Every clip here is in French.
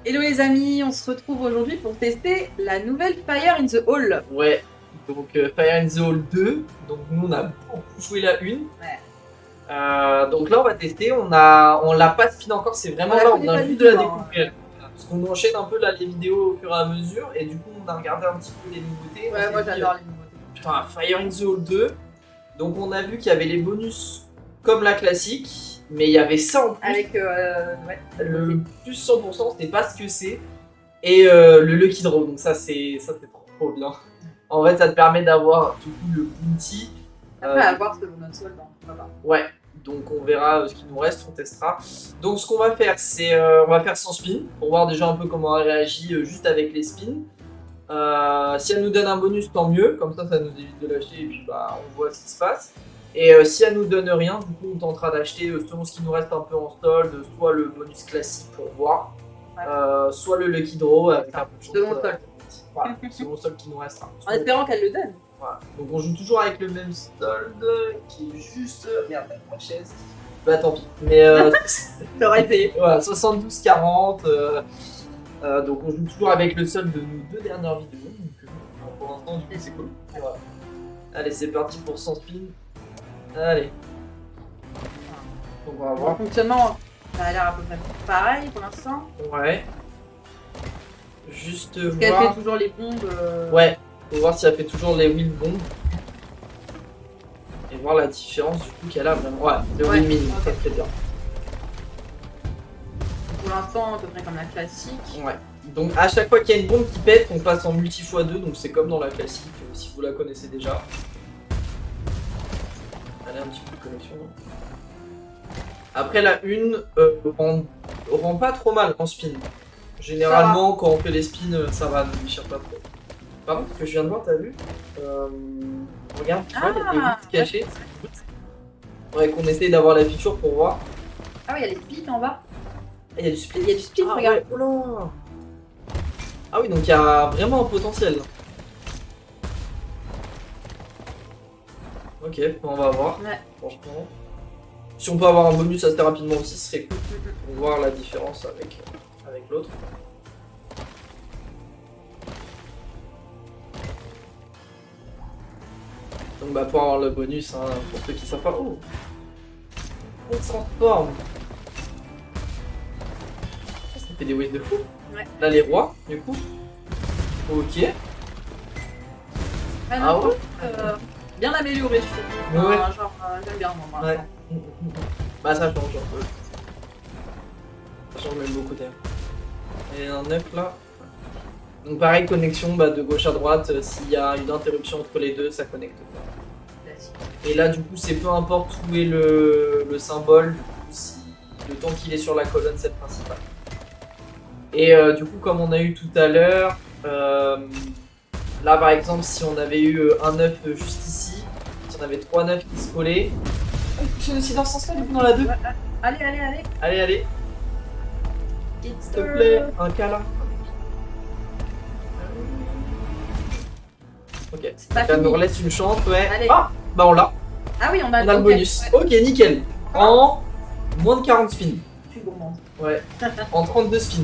Hello les amis, on se retrouve aujourd'hui pour tester la nouvelle Fire in the Hall. Ouais, donc Fire in the Hall 2, donc nous on a beaucoup joué la 1. Ouais. Donc là on va tester, on l'a pas spin encore, c'est vraiment là, on connaît vient pas juste du de la tout, hein. découvrir. Parce qu'on enchaîne un peu là les vidéos au fur et à mesure, et du coup on a regardé un petit peu les nouveautés. Ouais, moi j'adore les nouveautés. Putain, Fire in the Hall 2, donc on a vu qu'il y avait les bonus comme la classique, mais il y avait ça en plus. Avec ouais, le plus 100%, c'était pas ce que c'est. Et le Lucky Draw, donc ça c'est trop bien. En fait, ça te permet d'avoir du coup le bounty. Après, à voir selon notre solde, on va voir. Ouais, donc on verra ce qu'il nous reste, on testera. Donc ce qu'on va faire, c'est on va faire sans spin, pour voir déjà un peu comment elle réagit juste avec les spins. Si elle nous donne un bonus, tant mieux, comme ça nous évite de l'acheter et puis bah on voit ce qui se passe. Et si elle nous donne rien, du coup on tentera d'acheter selon ce qui nous reste un peu en solde, soit le bonus classique pour voir, soit le Lucky Draw avec un peu de chance. Selon le solde. Voilà, selon le solde qui nous reste. En espérant qu'elle le donne. Voilà. Donc on joue toujours avec le même solde qui est juste. Merde, ma chaise. Bah tant pis. Mais T'aurais essayé. voilà, 72-40. Donc on joue toujours avec le solde de nos deux dernières vidéos. Donc pour l'instant, du coup, c'est cool. Voilà. Allez, c'est parti pour 100 spin. Allez. Donc on va Le voir. fonctionnement, ça a l'air à peu près pareil pour l'instant. Ouais. Juste Est-ce qu'elle voir. fait toujours les bombes Ouais. Faut voir si elle fait toujours les wheel bombs. Et voir la différence du coup qu'elle a vraiment. Ouais, le wheel mine, ça très bien. Pour l'instant, à peu près comme la classique. Ouais. Donc à chaque fois qu'il y a une bombe qui pète, on passe en multi x2, donc c'est comme dans la classique, si vous la connaissez déjà. Allez, un petit peu de connexion. Après la 1, rend pas trop mal en spin. Généralement, quand on fait les spins, ça va, ne déchire pas trop. Par contre, ce que je viens de voir, t'as vu regarde, tu vois, il y a des bits cachés. Ouais, qu'on essaye d'avoir la feature pour voir. Ah oui, il y a les spits en bas. Ah, il y a du split. Il y a du split, Ah, regarde. ouais. Oh là. Ah oui, donc il y a vraiment un potentiel. Ok, on va voir. Ouais. Franchement. Si on peut avoir un bonus assez rapidement aussi, ce serait cool. Pour voir la différence avec l'autre. Donc bah pour avoir le bonus, hein, pour ceux qui savent pas. Oh, on se transforme. Ça fait des waves de fou. Ouais. Là les rois, du coup. Ok. Ah, Ah non, ouais. bien amélioré, je trouve. Ouais. Genre, j'aime bien moi. Ouais. Bah ça change un peu. Ça change même beaucoup d'air. Et un 9 là. Donc pareil, connexion de gauche à droite, s'il y a une interruption entre les deux, ça connecte pas. Et là du coup c'est peu importe où est le symbole, du coup, si le temps qu'il est sur la colonne c'est le principal. Et du coup comme on a eu tout à l'heure, là par exemple si on avait eu un 9 juste ici, si on avait 3 9 qui se collaient, il fonctionne aussi dans ce sens là du coup dans la 2. Allez. Allez, s'il te plaît, un câlin. Ok, ça nous laisse une chance, ouais. Allez. Ah, bah on l'a. Ah oui, on a le bonus. Ouais. Ok, nickel. En moins de 40 spins. Je suis gourmande. Ouais. En 32 spins.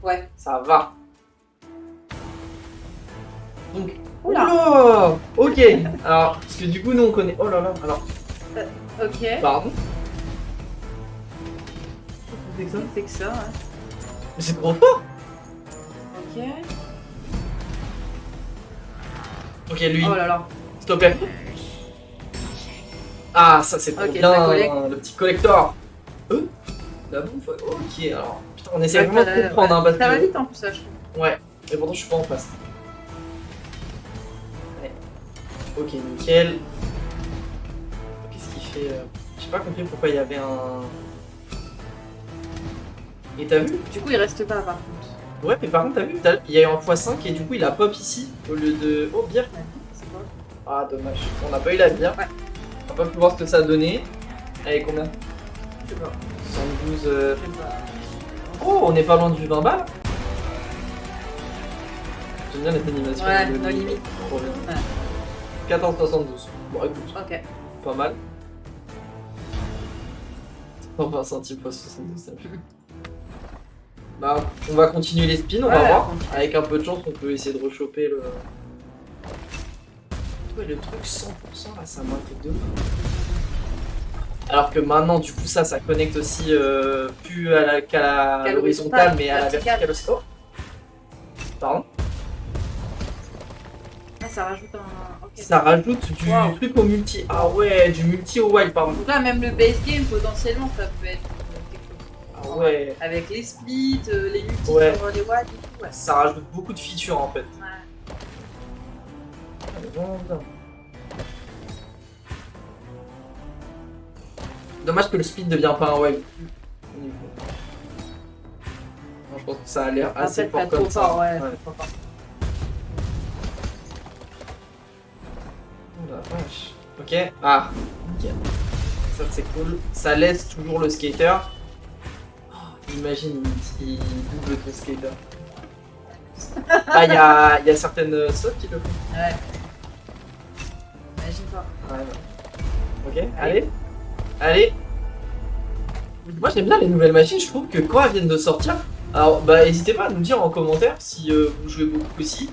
Ouais. Ça va. Donc. Oula. Ok. Alors, parce que du coup, nous on connaît. Oh là là. Alors. Ok. Pardon. Qu'est-ce que C'est que ça, ouais. Mais c'est trop fort. Ok. Ok, lui. Oh là là. Stopper. Ah, ça c'est trop bien. Le petit collector. La bouffe. Ok, alors. Putain, on essaie vraiment de comprendre. Hein, parce ça va que... vite en plus, ça, je trouve. Ouais. Et pourtant, je suis pas en face. Ouais. Ok, nickel. Qu'est-ce qu'il fait J'ai pas compris pourquoi il y avait un. Et t'as vu? Du coup, il reste pas par contre. Ouais, mais par contre, t'as vu? Il y a eu un x5 et du coup, il a pop ici au lieu de. Oh, bière! C'est quoi? Ah, dommage. On n'a pas eu la bière. Ouais. On n'a pas pu voir ce que ça a donné. Allez, combien? Je sais pas. 112. Je sais pas. Oh, on n'est pas loin du 20 balles. J'aime bien cette animation. Ouais, nos limites. Trop bien. Ouais. 14,72. Bon, écoute, Ok. pas mal. 120 centimes pour 72 centimes. Bah, on va continuer les spins, on Ouais, va voir. continue. Avec un peu de chance, on peut essayer de rechoper le. Ouais, le truc 100% là, ça m'intrigue de ouf. Alors que maintenant, du coup, ça connecte aussi plus qu'à l'horizontale, mais à la verticale aussi. Oh. Pardon. Ah, ça rajoute un. Ok. Ça rajoute du Wow. truc au multi. Ah ouais, du multi au wild, pardon. Donc là, même le base game, potentiellement, ça peut être quelque chose. Ah ouais. Avec les splits, les multis Ouais. sur les watts et tout, ouais. Ça rajoute beaucoup de features en fait. Ouais. Ah, mais vraiment bien. Dommage que le speed ne devient pas un wave. Non, je pense que ça a l'air assez Après, fort pas comme trop ça. fort, ouais. Ouais. Trop fort. Oh la vache. Ok. Ah, nickel. Ça c'est cool. Ça laisse toujours le skater. Oh, imagine, il double ton skater. Ah, il y a certaines slots qui le font. Ouais. Imagine pas. Ouais. Ok, allez. Allez. Moi j'aime bien les nouvelles machines, je trouve que quand elles viennent de sortir, alors bah n'hésitez pas à nous dire en commentaire si vous jouez beaucoup aussi.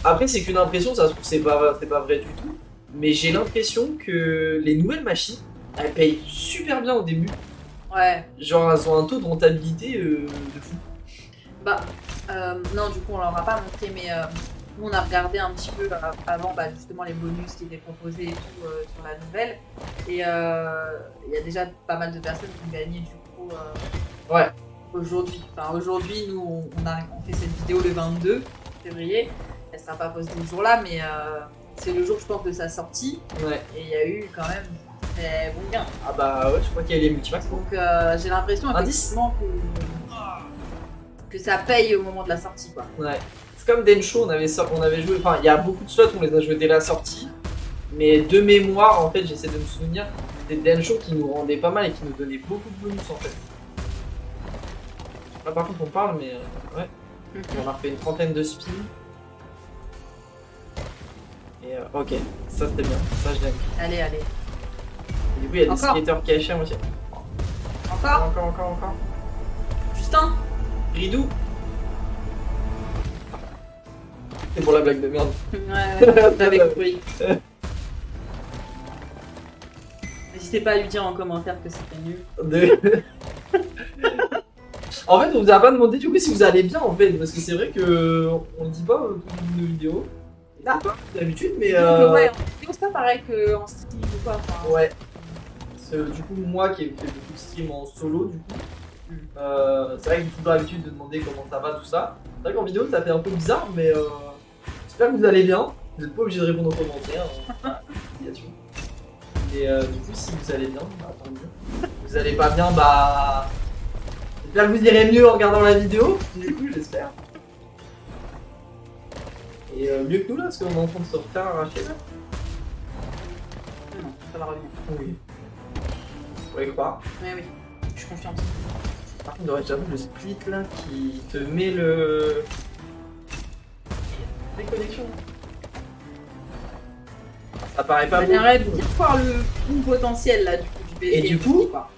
Après c'est qu'une impression, ça se trouve c'est pas vrai du tout. Mais j'ai l'impression que les nouvelles machines, elles payent super bien au début. Ouais. Genre elles ont un taux de rentabilité de fou. Bah, non, du coup, on leur a pas montré, mais nous, on a regardé un petit peu avant, bah, justement, les bonus qui étaient proposés et tout sur la nouvelle. Et il y a déjà pas mal de personnes qui ont gagné, du coup, Ouais. aujourd'hui. Enfin, aujourd'hui, nous, on fait cette vidéo le 22 février. Elle sera pas postée ce jour-là, mais c'est le jour, je pense, de sa sortie. Ouais. Et il y a eu quand même très bon gain. Ah bah ouais, je crois qu'il y a les multimax. Donc, j'ai l'impression, Indice. effectivement, que ça paye au moment de la sortie, quoi. Ouais. C'est comme Densho, on avait joué, enfin il y a beaucoup de slots, on les a joués dès la sortie. Mais de mémoire, en fait, j'essaie de me souvenir, c'était Densho qui nous rendait pas mal et qui nous donnait beaucoup de bonus en fait. Là par contre on parle, mais ouais. On a fait une trentaine de spins. Et ok, ça c'était bien, ça je l'aime. Allez, allez. Et du coup il y a des Encore skaters KHM aussi. Encore Encore. Justin Ridou. C'est pour la blague de merde. Ouais, avec oui. N'hésitez pas à lui dire en commentaire que c'était nul. En fait, on vous a pas demandé du coup si vous allez bien en fait, parce que c'est vrai que on le dit pas au tout début de nos vidéos. Ah. Pas d'habitude, mais Donc, ouais, en vidéo, c'est pas pareil qu'en stream ou quoi. Enfin, ouais. Du coup, moi qui ai fait beaucoup de stream en solo, du coup, c'est vrai que j'ai toujours l'habitude de demander comment ça va, tout ça. C'est vrai qu'en vidéo, ça fait un peu bizarre, mais j'espère que vous allez bien. Vous n'êtes pas obligé de répondre aux commentaires. Et du coup, si vous allez bien, bah, tant mieux. Vous allez pas bien, bah. J'espère que vous irez mieux en regardant la vidéo, du coup, j'espère. Et mieux que nous là, parce qu'on est en train de se refaire arracher là. non, ça va revenir. Oui. Vous pouvez croire. Mais oui, je suis confiante. Par contre, j'avoue, le split là qui te met le. Les connexions. Ça paraît pas beau. J'aimerais bien voir le bon potentiel là du coup du BG. Et du coup, quoi.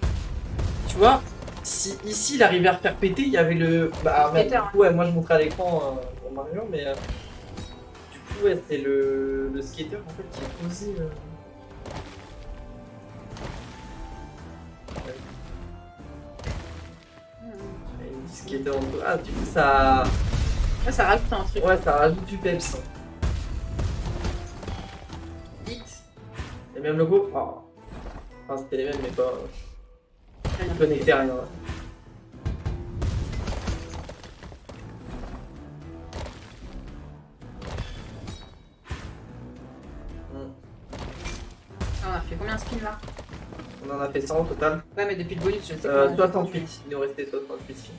tu vois, si ici il arrivait à refaire péter, il y avait le. Bah, Le merde, skater, du coup, ouais, moi je montrais à l'écran pour Mario, mais. Du coup, ouais, c'est le skater en fait qui est posé. Skater en dessous. Ah, du coup, ça. Ouais, ça rajoute un truc. Ouais, ça rajoute du peps. Vite. Les mêmes logos. Oh. Enfin, c'était les mêmes, mais pas. Très bien. Connecté à rien. Ah, on a fait combien de spins là? On en a fait 100 au total. Ouais, mais depuis le bonus, je ne sais pas. 68. Il nous restait 68 spins.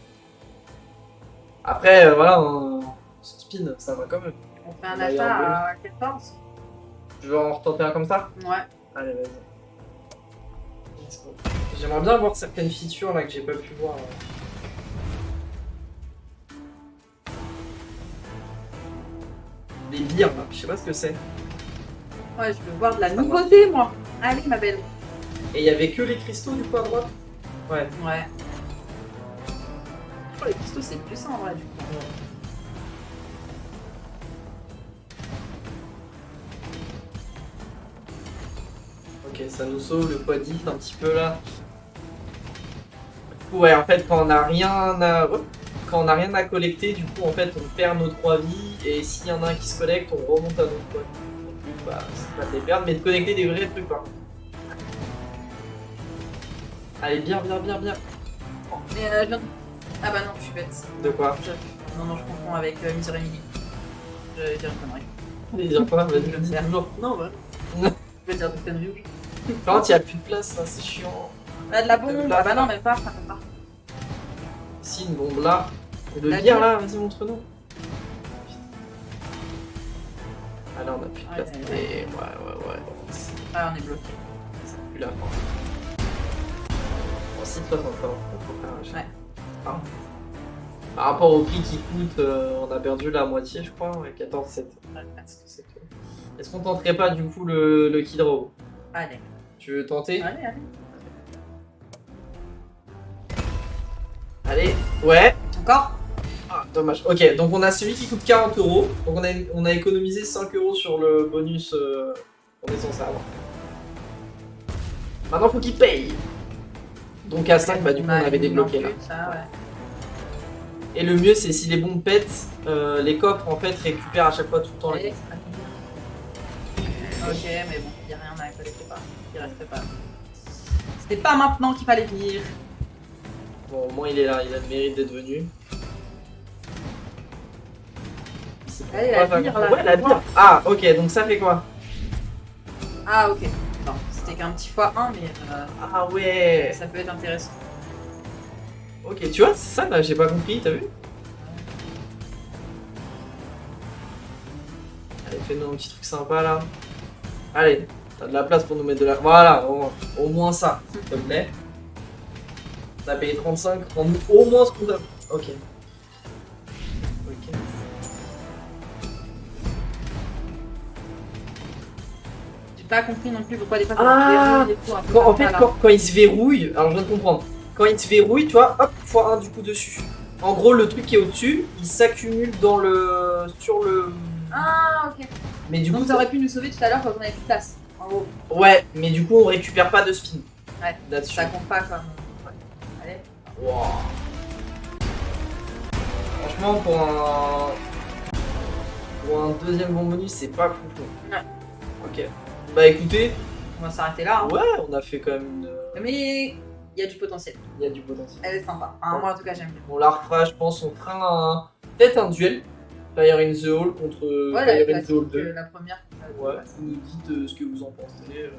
Après, voilà, on spin, ça va quand même. On fait un Là, il y a achat à 14. Tu veux en retenter un comme ça? Ouais. Allez, vas-y. Let's go. J'aimerais bien voir certaines features là que j'ai pas pu voir. Les bières là, je sais pas ce que c'est. Ouais, je veux voir de la Ça nouveauté, moi. Allez, ma belle. Et il y avait que les cristaux du coup à droite? Ouais. Ouais. franchement, les pistons, c'est puissant, en vrai, du coup. Ok, ça nous sauve le poids 10 un petit peu là. Ouais, en fait, quand on n'a rien à... Quand on n'a rien à collecter, du coup, en fait, on perd nos 3 vies. Et s'il y en a un qui se collecte, on remonte à notre poids. Donc, bah, c'est pas de les perdre, mais de collecter des vrais trucs, quoi. Allez, bien. Mais je viens de... Ah bah non, je suis bête. De quoi? Non, je confonds avec Misery Mini. Je vais dire une connerie. Les dire quoi? Vas-y, Je vais dire. toujours. Non, ouais. Je vais dire du Tenryuge. Par contre, il n'y a plus de place, là, c'est chiant. Bah de la bombe, ah bah non, même pas, même pas. Si, une bombe là. Et de La bière bière. là, vas-y, montre-nous. Ah là, on a plus de place. Ouais. Et ouais. C'est Ah, on est bloqué. plus la fin. Bon, si, toi, encore. Ouais. Ah. Par rapport au prix qui coûte, on a perdu la moitié, je crois. Ouais, 14,7. Est-ce qu'on tenterait pas du coup le Kidro? Allez. Tu veux tenter? Allez. Allez, ouais. Encore? Ah, dommage. Ok, donc on a celui qui coûte 40 euros. Donc on a économisé 5 euros sur le bonus qu'on est censé avoir. Maintenant, faut qu'il paye. Donc à 5, bah du coup, on avait débloqué là. Ça, ouais. Et le mieux, c'est si les bombes pètent, les coffres en fait récupèrent à chaque fois tout le temps les Allez, coffres. ok, mais bon, il n'y a rien à collecter pas. Il reste pas. C'était pas maintenant qu'il fallait venir. Bon, au moins il est là, il a le mérite d'être venu. Allez, la bière, là. Ouais, la bière. Ah, ok, donc ça fait quoi? Ah, ok. Non, c'était qu'un petit x1, mais Ah ouais. ça peut être intéressant. Ok, tu vois, c'est ça là, j'ai pas compris, t'as vu? Allez, fais-nous un petit truc sympa là. Allez, t'as de la place pour nous mettre de la... Voilà, au moins ça, s'il te plaît. T'as payé 35, prends-nous au moins ce qu'on t'a... Ok. Ok. J'ai pas compris non plus pourquoi des fois Ah, ça se verrouille et tout, un peu en comme fait, ça, là. quand il se verrouille, alors je viens de comprendre. Quand il se verrouille, tu vois, hop, x1 du coup dessus. En gros, le truc qui est au-dessus, il s'accumule dans le... sur le... Ah, ok. Mais du coup, Donc ça aurait pu nous sauver tout à l'heure quand on avait plus de place. En gros, ouais, mais du coup, on récupère pas de spin. Ouais, Là-dessus. ça compte pas comme. Allez. Wow. Franchement, pour un deuxième bon bonus, c'est pas fou. Ouais. Ok. Bah écoutez, On va s'arrêter là. Hein. ouais, on a fait quand même une... Mais il y a du potentiel. Il y a du potentiel. Elle est sympa. Enfin, moi en tout cas, j'aime bien. On la refera, je pense, on fera peut-être un duel. Fire in the Hall contre Ouais, Fire la, in the Hall 2. la première. Ouais, vous nous dites ce que vous en pensez,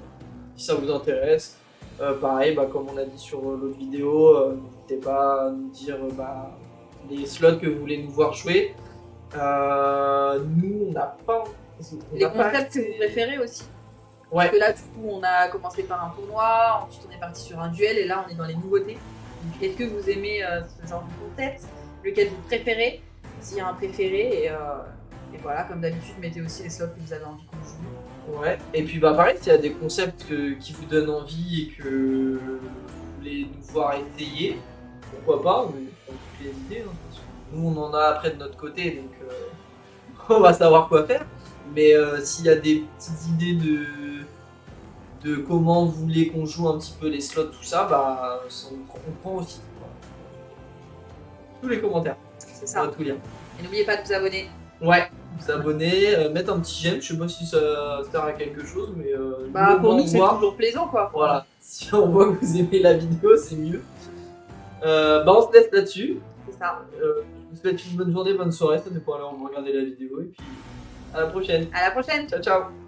si ça vous intéresse. Pareil, bah, comme on a dit sur l'autre vidéo, n'hésitez pas à nous dire les slots que vous voulez nous voir jouer. Nous, on n'a pas... Les concepts que vous préférez aussi. Ouais. Parce que là, du coup, on a commencé par un tournoi, ensuite on est parti sur un duel, et là, on est dans les nouveautés. Donc, est-ce que vous aimez ce genre de concept? Lequel vous préférez? S'il y a un préféré, et voilà, comme d'habitude, mettez aussi les slots que vous avez envie qu'on joue. Ouais, et puis bah pareil, s'il y a des concepts qui vous donnent envie et que vous voulez nous voir essayer, pourquoi pas, on prend toutes les idées. Hein, parce que nous, on en a après de notre côté, donc on va savoir quoi faire. Mais s'il y a des petites idées de comment vous voulez qu'on joue un petit peu les slots, tout ça, bah on prend aussi. Voilà. Tous les commentaires, C'est on ça. va tout lire. Et n'oubliez pas de vous abonner. Ouais, vous abonner, mettre un petit j'aime, je sais pas si ça sert à quelque chose, mais Bah, pour nous, c'est voir. toujours plaisant, quoi. Voilà, si on voit que vous aimez la vidéo, c'est mieux. Bah on se laisse là-dessus. C'est ça. Je vous souhaite une bonne journée, bonne soirée, ça dépend alors on va regarder la vidéo et puis à la prochaine. À la prochaine. Ciao ciao.